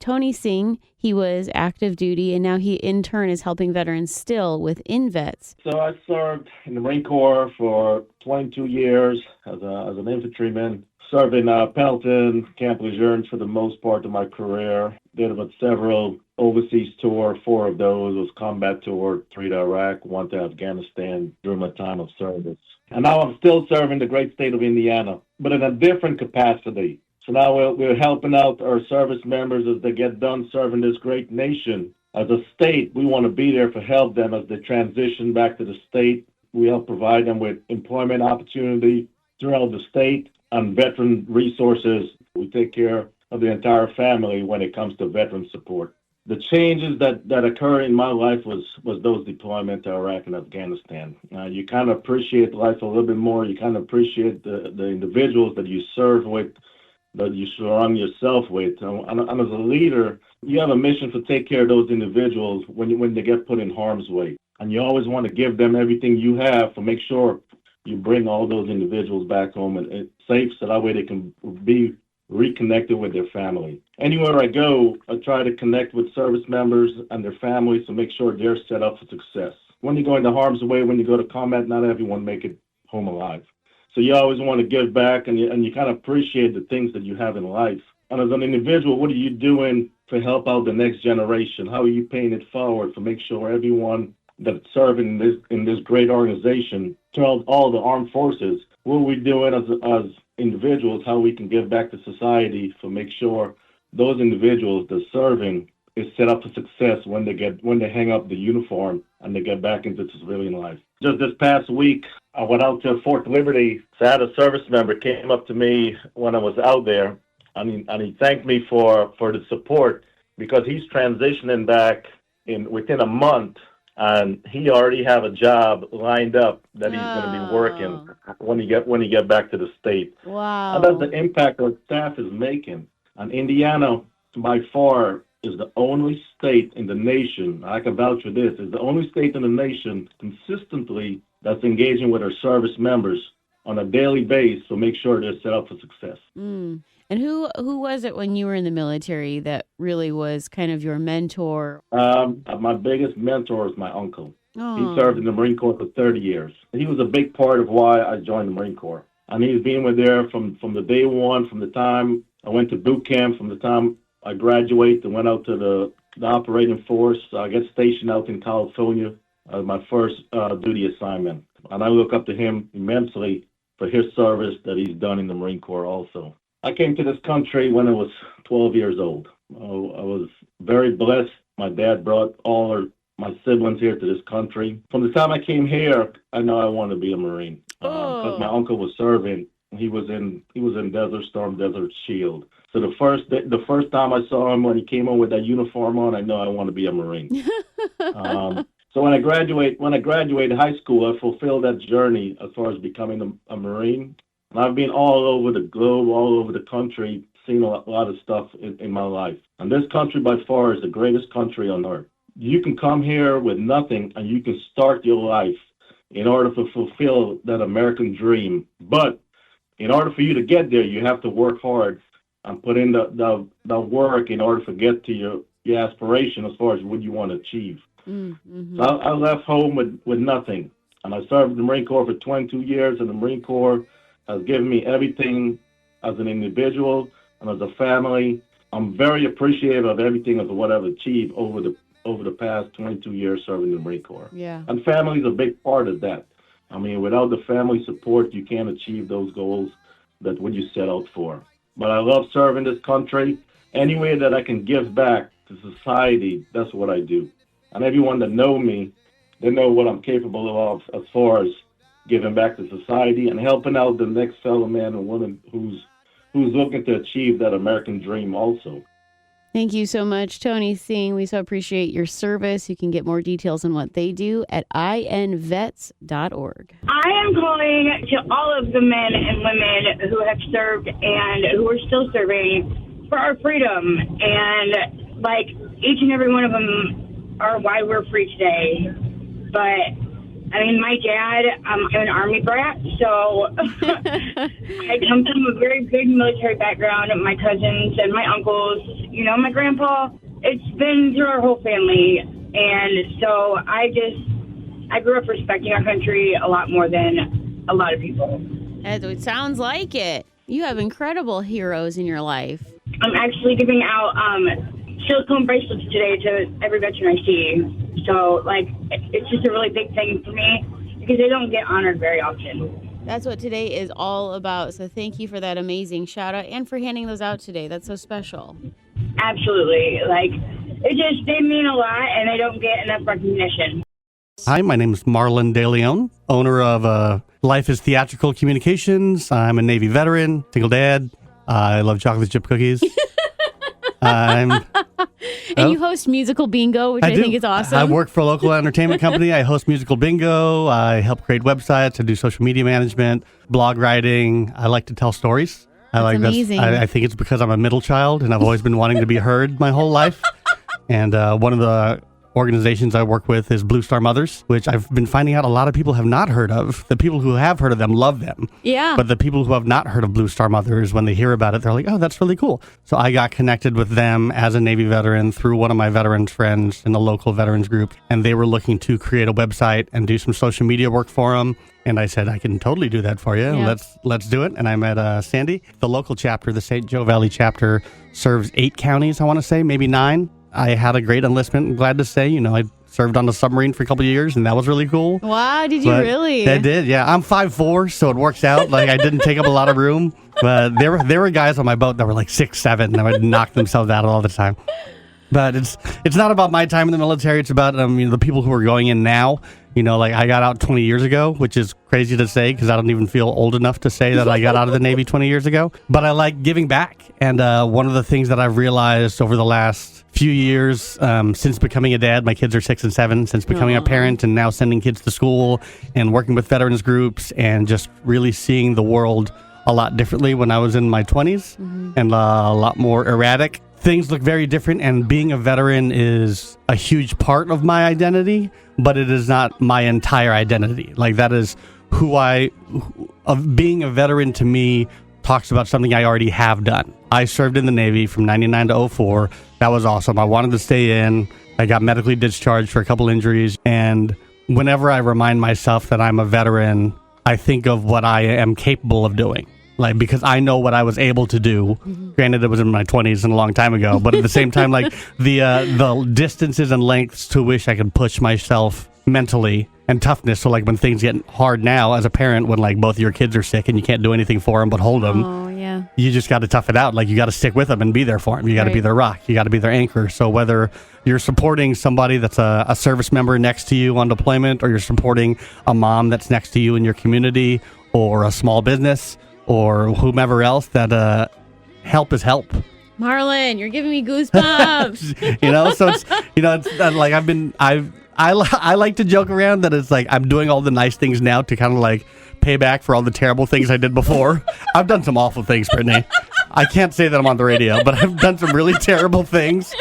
Tony Singh. He was active duty, and now he, in turn, is helping veterans still with InVets. So I served in the Marine Corps for 22 years as an infantryman, serving Pendleton, Camp Lejeune for the most part of my career. Did about several overseas tours. 4 of those was combat tour, 3 to Iraq, 1 to Afghanistan during my time of service. And now I'm still serving the great state of Indiana, but in a different capacity. So now we're helping out our service members as they get done serving this great nation. As a state, we want to be there to help them as they transition back to the state. We help provide them with employment opportunity throughout the state and veteran resources. We take care of the entire family when it comes to veteran support. The changes that occurred in my life was those deployments to Iraq and Afghanistan. You kind of appreciate life a little bit more. You kind of appreciate the individuals that you serve with, that you surround yourself with. And as a leader, you have a mission to take care of those individuals when they get put in harm's way. And you always want to give them everything you have to make sure you bring all those individuals back home and safe so that way they can be reconnected with their family. Anywhere I go, I try to connect with service members and their families to make sure they're set up for success. When you go into harm's way, when you go to combat, not everyone make it home alive. So you always want to give back, and you kind of appreciate the things that you have in life. And as an individual, what are you doing to help out the next generation? How are you paying it forward to make sure everyone that's serving in this great organization, throughout all the armed forces, what are we doing as individuals, how we can give back to society to make sure those individuals that's serving is set up for success when they hang up the uniform and they get back into civilian life. Just this past week, I went out to Fort Liberty. So I had a service member came up to me when I was out there, and he thanked me for the support because he's transitioning back within a month, and he already have a job lined up that he's going to be working when he get back to the state. Wow! And that's the impact our staff is making. And Indiana, by far, is the only state in the nation, I can vouch for this, is the only state in the nation consistently that's engaging with our service members on a daily basis to make sure they're set up for success. And who was it when you were in the military that really was kind of your mentor? My biggest mentor is my uncle. He served in the Marine Corps for 30 years. He was a big part of why I joined the Marine Corps. And he's been with there from the day one, from the time I went to boot camp, from the time I graduated and went out to the operating force. I got stationed out in California, my first duty assignment. And I look up to him immensely for his service that he's done in the Marine Corps also. I came to this country when I was 12 years old. I was very blessed. My dad brought all my siblings here to this country. From the time I came here, I know I wanted to be a Marine because my uncle was serving. He was in Desert Storm, Desert Shield. So the first time I saw him when he came on with that uniform on, I know I want to be a Marine. So when I graduated high school, I fulfilled that journey as far as becoming a Marine. And I've been all over the globe, all over the country, seen a lot of stuff in my life. And this country by far is the greatest country on earth. You can come here with nothing and you can start your life in order to fulfill that American dream. But in order for you to get there, you have to work hard and put in the work in order to get to your aspiration as far as what you want to achieve. Mm-hmm. So I left home with nothing. And I served in the Marine Corps for 22 years, and the Marine Corps has given me everything as an individual and as a family. I'm very appreciative of everything of what I've achieved over the past 22 years serving in the Marine Corps. Yeah. And family is a big part of that. I mean, without the family support, you can't achieve those goals that what you set out for. But I love serving this country. Any way that I can give back to society, that's what I do. And everyone that know me, they know what I'm capable of as far as giving back to society and helping out the next fellow man and woman who's looking to achieve that American dream also. Thank you so much, Tony Singh. We so appreciate your service. You can get more details on what they do at invets.org. I am calling to all of the men and women who have served and who are still serving for our freedom. And like each and every one of them are why we're free today. But I mean, my dad, I'm an Army brat, so I come from a very big military background. My cousins and my uncles, my grandpa, it's been through our whole family. And so I grew up respecting our country a lot more than a lot of people. It sounds like it. You have incredible heroes in your life. I'm actually giving out silicone bracelets today to every veteran I see. So, it's just a really big thing for me because they don't get honored very often. That's what today is all about. So thank you for that amazing shout out and for handing those out today. That's so special. Absolutely. They mean a lot and they don't get enough recognition. Hi, my name is Marlon De Leon, owner of Life is Theatrical Communications. I'm a Navy veteran, single dad. I love chocolate chip cookies. You host musical bingo, which I think is awesome. I work for a local entertainment company. I host musical bingo. I help create websites. I do social media management, blog writing. I like to tell stories. That's amazing. I think it's because I'm a middle child and I've always been wanting to be heard my whole life. And one of the organizations I work with is Blue Star Mothers, which I've been finding out a lot of people have not heard of. The people who have heard of them love them. Yeah. But the people who have not heard of Blue Star Mothers, when they hear about it, they're like, oh, that's really cool. So I got connected with them as a Navy veteran through one of my veterans friends in the local veterans group. And they were looking to create a website and do some social media work for them. And I said, I can totally do that for you. Yeah. Let's do it. And I met Sandy. The local chapter, the St. Joe Valley chapter, serves 8 counties, I want to say, maybe 9. I had a great enlistment, I'm glad to say. I served on the submarine for a couple of years, and that was really cool. Wow, did you really? I did, yeah. I'm 5'4", so it works out. I didn't take up a lot of room. But there were guys on my boat that were 6'7", that would knock themselves out all the time. But it's not about my time in the military. It's about the people who are going in now. I got out 20 years ago, which is crazy to say because I don't even feel old enough to say that I got out of the Navy 20 years ago. But I like giving back. And one of the things that I've realized over the last few years, since becoming a dad, my kids are 6 and 7, since becoming a parent and now sending kids to school and working with veterans groups and just really seeing the world a lot differently when I was in my 20s and a lot more erratic. Things look very different, and being a veteran is a huge part of my identity, but it is not my entire identity. That is being a veteran to me talks about something I already have done. I served in the Navy from 99 to 04. That was awesome. I wanted to stay in. I got medically discharged for a couple injuries, and whenever I remind myself that I'm a veteran, I think of what I am capable of doing. Because I know what I was able to do. Granted, it was in my 20s and a long time ago, but at the same time, the distances and lengths to which I could push myself mentally and toughness. So when things get hard now as a parent, when both your kids are sick and you can't do anything for them but hold them, you just got to tough it out. You got to stick with them and be there for them. You got to be their rock. You got to be their anchor. So whether you're supporting somebody that's a service member next to you on deployment, or you're supporting a mom that's next to you in your community, or a small business, or whomever else, that help is help. Marlon, you're giving me goosebumps. So it's I like to joke around that it's I'm doing all the nice things now to kind of pay back for all the terrible things I did before. I've done some awful things, Brittany. I can't say that I'm on the radio, but I've done some really terrible things.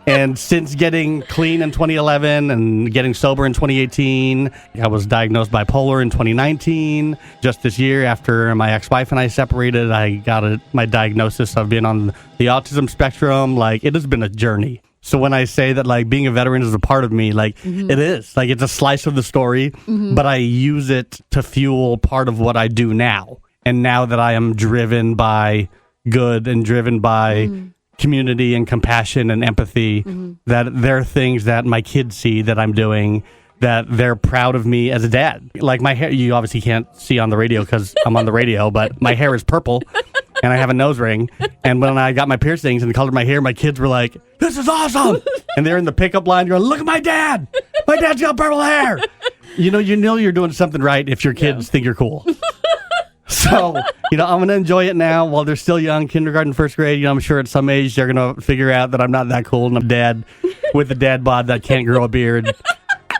And since getting clean in 2011 and getting sober in 2018, I was diagnosed bipolar in 2019. Just this year, after my ex-wife and I separated, I got my diagnosis of being on the autism spectrum. It has been a journey. So when I say that being a veteran is a part of me, it is. It's a slice of the story, but I use it to fuel part of what I do now. And now that I am driven by good and driven by community and compassion and empathy, that there are things that my kids see that I'm doing, that they're proud of me as a dad. My hair, you obviously can't see on the radio because I'm on the radio, but my hair is purple and I have a nose ring. And when I got my piercings and colored my hair, my kids were like, this is awesome. And they're in the pickup line going, look at my dad. My dad's got purple hair. You know you're doing something right if your kids think you're cool. So, I'm going to enjoy it now while they're still young, kindergarten, first grade. I'm sure at some age they're going to figure out that I'm not that cool and I'm dad with a dad bod that can't grow a beard.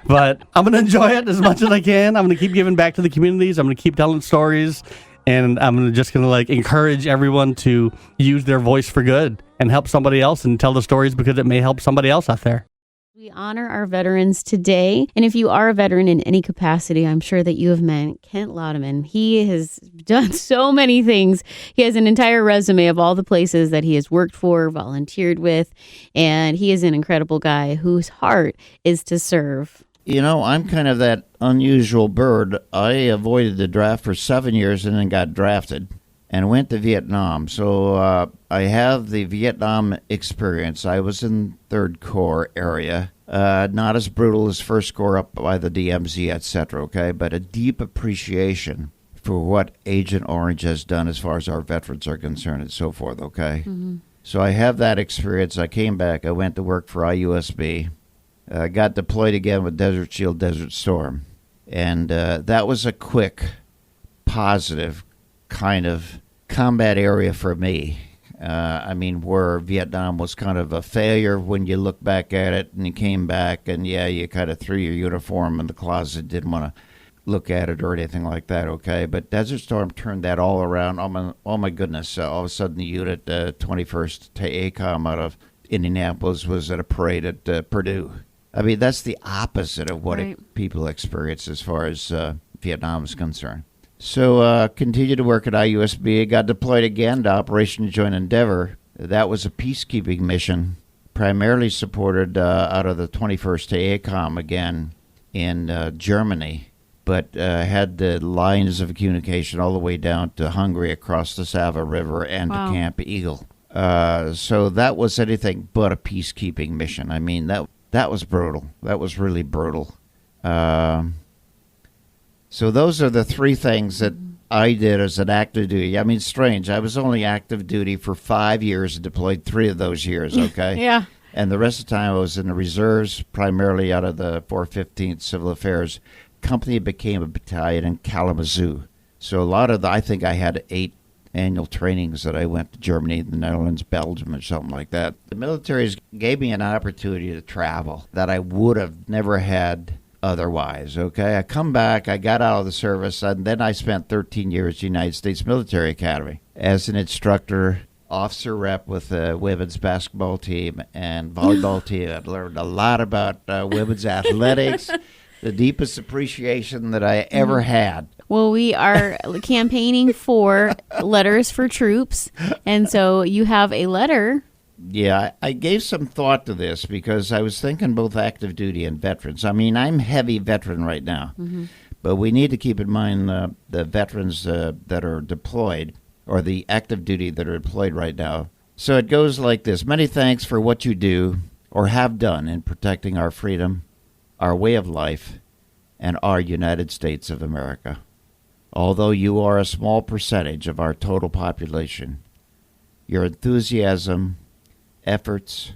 But I'm going to enjoy it as much as I can. I'm going to keep giving back to the communities. I'm going to keep telling stories. And I'm just going to encourage everyone to use their voice for good and help somebody else and tell the stories because it may help somebody else out there. We honor our veterans today. And if you are a veteran in any capacity, I'm sure that you have met Kent Laudeman. He has done so many things. He has an entire resume of all the places that he has worked for, volunteered with, and he is an incredible guy whose heart is to serve. You know, I'm kind of that unusual bird. I avoided the draft for 7 years and then got drafted and went to Vietnam. So I have the Vietnam experience. I was in 3rd Corps area. Not as brutal as 1st Corps up by the DMZ, etc., okay? But a deep appreciation for what Agent Orange has done as far as our veterans are concerned and so forth, okay? Mm-hmm. So I have that experience. I came back. I went to work for IUSB. Got deployed again with Desert Shield, Desert Storm. And that was a quick, positive kind of combat area for me. I mean, where Vietnam was kind of a failure when you look back at it, and you came back, and yeah, you kind of threw your uniform in the closet, didn't want to look at it or anything like that, okay? But Desert Storm turned that all around. Oh my goodness, all of a sudden the unit, 21st ACOM out of Indianapolis was at a parade at Purdue. I mean, that's the opposite of what people experience as far as Vietnam is concerned. So continued to work at IUSB, got deployed again to Operation Joint Endeavor. That was a peacekeeping mission, primarily supported out of the 21st ACOM again in Germany, but had the lines of communication all the way down to Hungary across the Sava River and to Camp Eagle. So that was anything but a peacekeeping mission. I mean, that was brutal. That was really brutal. So those are the 3 things that I did as an active duty. I mean, strange. I was only active duty for 5 years and deployed 3 of those years, okay? Yeah. And the rest of the time I was in the reserves, primarily out of the 415th Civil Affairs. Company became a battalion in Kalamazoo. So a lot of I think I had 8 annual trainings that I went to Germany, the Netherlands, Belgium, or something like that. The military gave me an opportunity to travel that I would have never had otherwise, okay? I come back, I got out of the service, and then I spent 13 years at the United States Military Academy as an instructor, officer rep with the women's basketball team and volleyball team. I learned a lot about women's athletics, the deepest appreciation that I ever had. Well, we are campaigning for letters for troops, and so you have a letter. Yeah, I gave some thought to this because I was thinking both active duty and veterans. I mean, I'm heavy veteran right now, but we need to keep in mind the veterans that are deployed or the active duty that are deployed right now. So it goes like this. Many thanks for what you do or have done in protecting our freedom, our way of life, and our United States of America. Although you are a small percentage of our total population, your enthusiasm, efforts,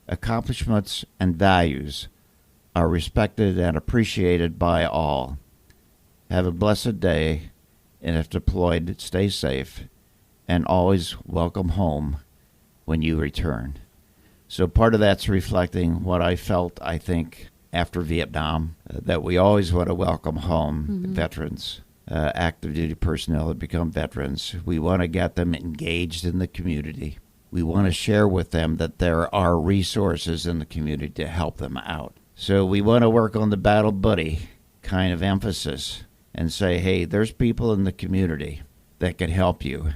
accomplishments, and values are respected and appreciated by all. Have a blessed day, and if deployed, stay safe, and always welcome home when you return. So part of that's reflecting what I felt, I think, after Vietnam, that we always want to welcome home veterans, active duty personnel that become veterans. We want to get them engaged in the community. We want to share with them that there are resources in the community to help them out. So we want to work on the battle buddy kind of emphasis and say, hey, there's people in the community that can help you.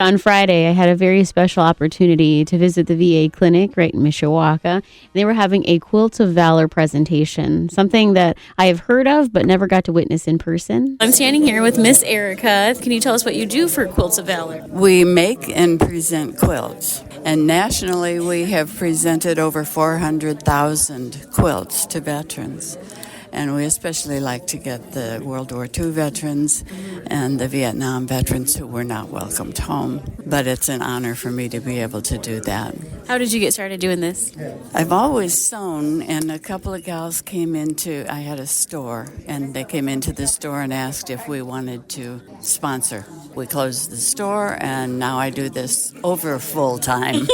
On Friday, I had a very special opportunity to visit the VA clinic right in Mishawaka. They were having a Quilts of Valor presentation, something that I have heard of but never got to witness in person. I'm standing here with Miss Erica. Can you tell us what you do for Quilts of Valor? We make and present quilts, and nationally we have presented over 400,000 quilts to veterans. And we especially like to get the World War II veterans and the Vietnam veterans who were not welcomed home. But it's an honor for me to be able to do that. How did you get started doing this? I've always sewn, and a couple of gals I had a store, and they came into the store and asked if we wanted to sponsor. We closed the store, and now I do this over full time.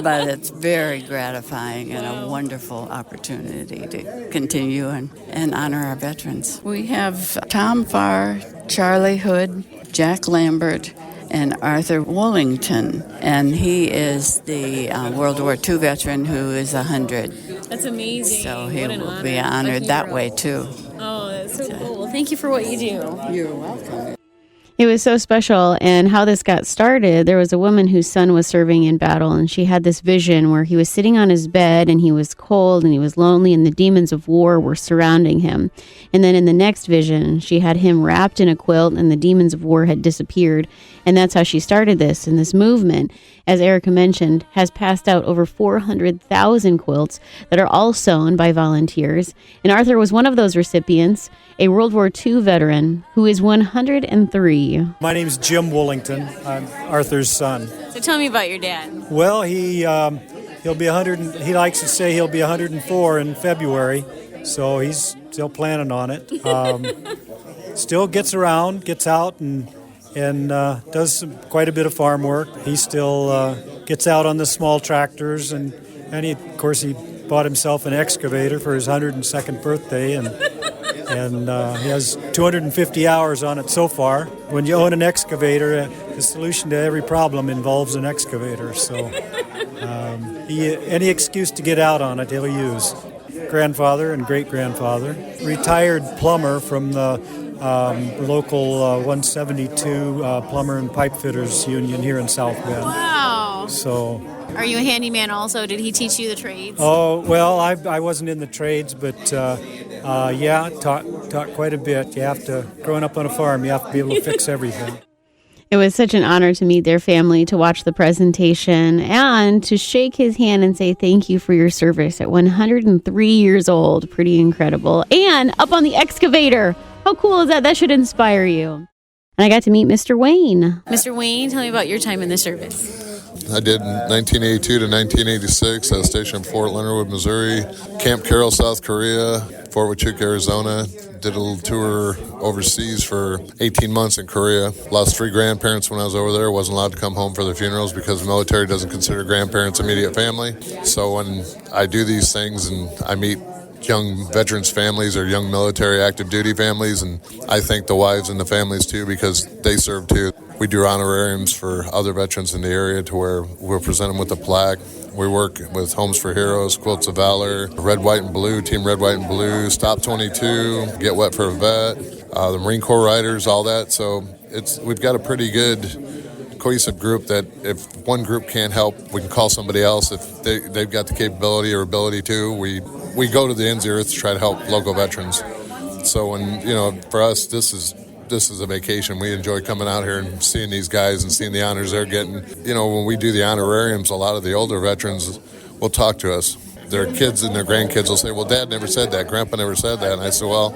But it's very gratifying and a wonderful opportunity to continue and honor our veterans. We have Tom Farr, Charlie Hood, Jack Lambert, and Arthur Wollington, and he is the World War II veteran who is 100. That's amazing. So he will be honored that way, too. Oh, that's so cool. Well, thank you for what you do. You're welcome. It was so special. And how this got started, there was a woman whose son was serving in battle, and she had this vision where he was sitting on his bed and he was cold and he was lonely and the demons of war were surrounding him. And then in the next vision, she had him wrapped in a quilt and the demons of war had disappeared. And that's how she started this. And this movement, as Erica mentioned, has passed out over 400,000 quilts that are all sewn by volunteers. And Arthur was one of those recipients, a World War II veteran who is 103. My name is Jim Woolington. I'm Arthur's son. So tell me about your dad. Well, he'll be 100. He likes to say he'll be 104 in February, so he's still planning on it. Still gets around, gets out, and does quite a bit of farm work. He still gets out on the small tractors, and he bought himself an excavator for his 102nd birthday, and he has 250 hours on it so far. When you own an excavator, the solution to every problem involves an excavator. So any excuse to get out on it, he'll use. Grandfather and great-grandfather. Retired plumber from the local 172 Plumber and Pipe Fitters Union here in South Bend. Wow. So... Are you a handyman also? Did he teach you the trades? Oh, well, I wasn't in the trades, but taught quite a bit. Growing up on a farm, you have to be able to fix everything. It was such an honor to meet their family, to watch the presentation, and to shake his hand and say thank you for your service at 103 years old. Pretty incredible. And up on the excavator. How cool is that? That should inspire you. And I got to meet Mr. Wayne. Mr. Wayne, tell me about your time in the service. I did 1982 to 1986. I was stationed in Fort Leonard Wood, Missouri, Camp Carroll, South Korea, Fort Huachuca, Arizona. Did a little tour overseas for 18 months in Korea. Lost 3 grandparents when I was over there. Wasn't allowed to come home for their funerals because the military doesn't consider grandparents immediate family. So when I do these things and I meet young veterans' families or young military active duty families, and I thank the wives and the families too because they serve too. We do honorariums for other veterans in the area to where we'll present them with a plaque. We work with Homes for Heroes, Quilts of Valor, Red, White, and Blue, Team Red, White, and Blue, Stop 22, Get Wet for a Vet, the Marine Corps Riders, all that. So we've got a pretty good cohesive group that if one group can't help, we can call somebody else. If they've got the capability or ability to, we go to the ends of the earth to try to help local veterans. So when, for us, this is a vacation. We enjoy coming out here and seeing these guys and seeing the honors they're getting. When we do the honorariums, a lot of the older veterans will talk to us. Their kids and their grandkids will say, well, Dad never said that, Grandpa never said that. And I said, well,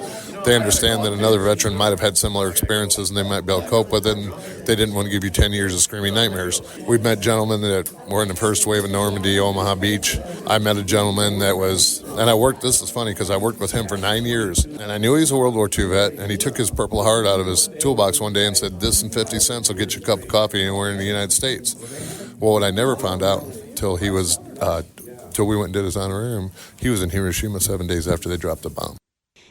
they understand that another veteran might have had similar experiences and they might be able to cope with it, and they didn't want to give you 10 years of screaming nightmares. We've met gentlemen that were in the first wave of Normandy, Omaha Beach. I met a gentleman that was, and this is funny because I worked with him for 9 years, and I knew he was a World War II vet, and he took his Purple Heart out of his toolbox one day and said, this and 50 cents will get you a cup of coffee anywhere in the United States. Well, what I never found out till we went and did his honorarium, he was in Hiroshima 7 days after they dropped the bomb.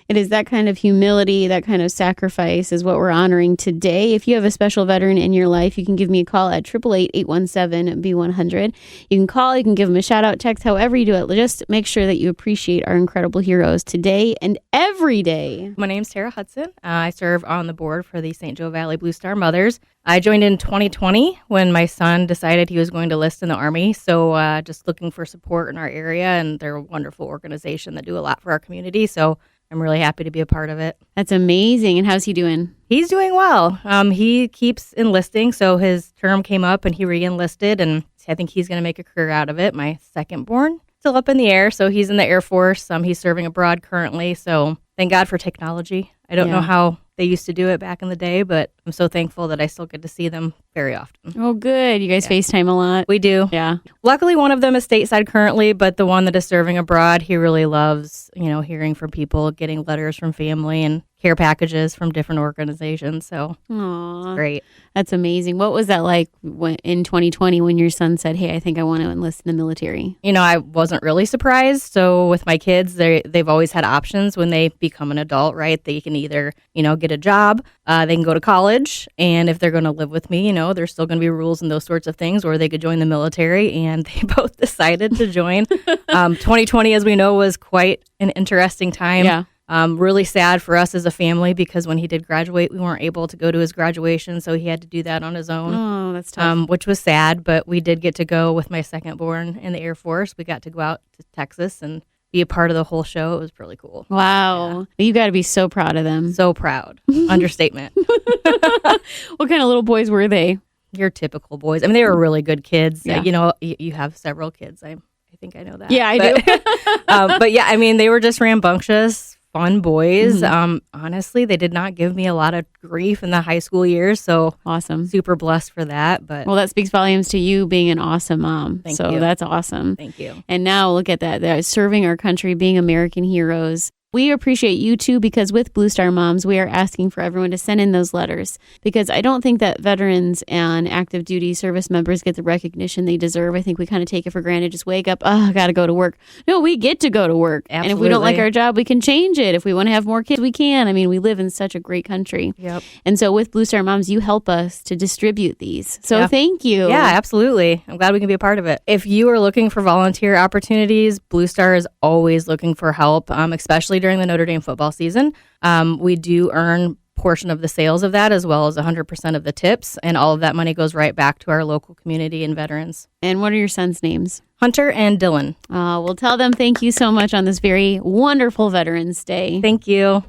It is that kind of humility, that kind of sacrifice is what we're honoring today. If you have a special veteran in your life, you can give me a call at 888-817-B100. You can call, you can give them a shout out, text, however you do it. Just make sure that you appreciate our incredible heroes today and every day. My name's Tara Hudson. I serve on the board for the St. Joe Valley Blue Star Mothers. I joined in 2020 when my son decided he was going to enlist in the Army. So just looking for support in our area, and they're a wonderful organization that do a lot for our community. So I'm really happy to be a part of it. That's amazing. And how's he doing? He's doing well. He keeps enlisting. So his term came up and he re-enlisted, and I think he's going to make a career out of it. My second born, still up in the air. So he's in the Air Force. He's serving abroad currently. So thank God for technology. I don't know how they used to do it back in the day, but I'm so thankful that I still get to see them very often. Oh, good. You guys FaceTime a lot? We do. Yeah. Luckily, one of them is stateside currently, but the one that is serving abroad, he really loves, hearing from people, getting letters from family and care packages from different organizations. So Aww. Great. That's amazing. What was that like in 2020 when your son said, hey, I think I want to enlist in the military? I wasn't really surprised. So with my kids, they've always had options when they become an adult, right? They can either, get get a job, they can go to college, and if they're going to live with me, there's still going to be rules and those sorts of things, or they could join the military, and they both decided to join. 2020, as we know, was quite an interesting time. Yeah. Really sad for us as a family because when he did graduate, we weren't able to go to his graduation, so he had to do that on his own. Oh, that's tough. Which was sad, but we did get to go with my second born in the Air Force. We got to go out to Texas and be a part of the whole show. It was really cool. Wow. Yeah. You got to be so proud of them. So proud. Understatement. What kind of little boys were they? Your typical boys. I mean, they were really good kids. Yeah. You have several kids. I think I know that. Yeah, I do. But yeah, I mean, they were just rambunctious, fun boys. Honestly, they did not give me a lot of grief in the high school years, so awesome. Super blessed for that. But well, that speaks volumes to you being an awesome mom. Thank so you. That's awesome. Thank you. And now look at that. They're serving our country, being American heroes. We appreciate you too, because with Blue Star Moms, we are asking for everyone to send in those letters, because I don't think that veterans and active duty service members get the recognition they deserve. I think we kind of take it for granted. Just wake up, I got to go to work. No, we get to go to work. Absolutely. And if we don't like our job, we can change it. If we want to have more kids, we can. I mean, we live in such a great country. Yep. And so with Blue Star Moms, you help us to distribute these. So thank you. Yeah, absolutely. I'm glad we can be a part of it. If you are looking for volunteer opportunities, Blue Star is always looking for help, especially during the Notre Dame football season. We do earn portion of the sales of that, as well as 100% of the tips, and all of that money goes right back to our local community and veterans. And what are your sons' names? Hunter and Dylan. We'll tell them thank you so much on this very wonderful Veterans Day. Thank you.